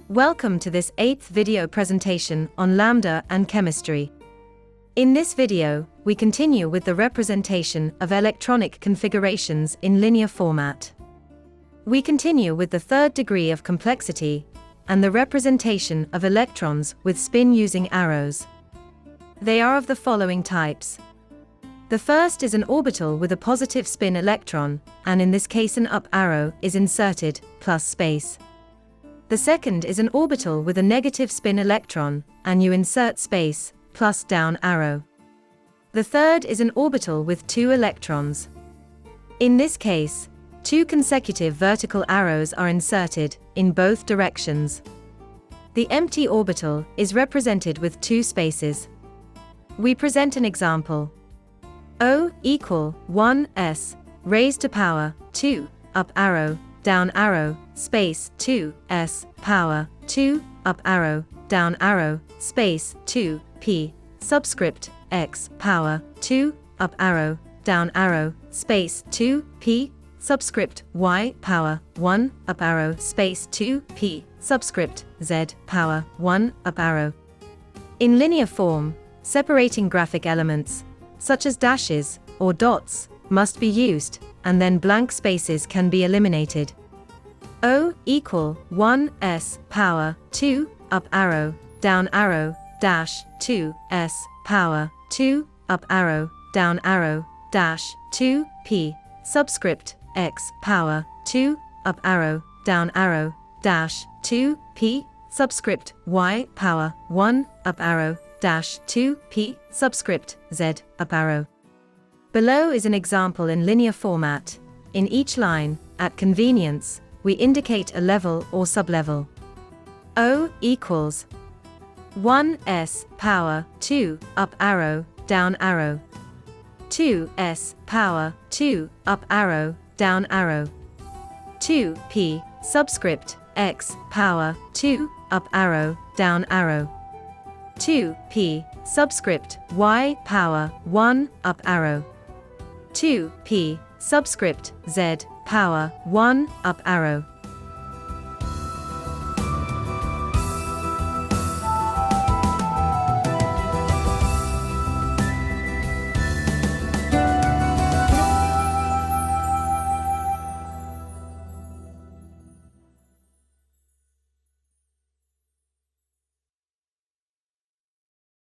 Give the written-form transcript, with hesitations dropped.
Welcome to this 8th video presentation on lambda and chemistry. In this video, we continue with the representation of electronic configurations in linear format. We continue with the third degree of complexity and the representation of electrons with spin using arrows. They are of the following types. The first is an orbital with a positive spin electron, and in this case an up arrow is inserted, plus space. The second is an orbital with a negative spin electron, and you insert space, plus down arrow. The third is an orbital with two electrons. In this case, two consecutive vertical arrows are inserted, in both directions. The empty orbital is represented with two spaces. We present an example. O equal 1s raised to power 2, up arrow, down arrow, space 2s power 2, up arrow, down arrow, space 2 p, subscript x power 2, up arrow, down arrow, space 2 p, subscript y power 1, up arrow, space 2 p, subscript z power 1, up arrow. In linear form, separating graphic elements, such as dashes or dots, must be used, and then blank spaces can be eliminated. O equal 1s power 2, up arrow, down arrow, dash 2s power 2, up arrow, down arrow, dash 2 p, subscript x power 2, up arrow, down arrow, dash 2 p, subscript y power 1, up arrow, dash 2 p, subscript z, up arrow. Below is an example in linear format. In each line, at convenience, we indicate a level or sublevel. O equals 1s power 2, up arrow, down arrow. 2s power 2, up arrow, down arrow. 2p, subscript x power 2, up arrow, down arrow. 2p, subscript y power 1, up arrow. 2p, subscript z power 1, up arrow.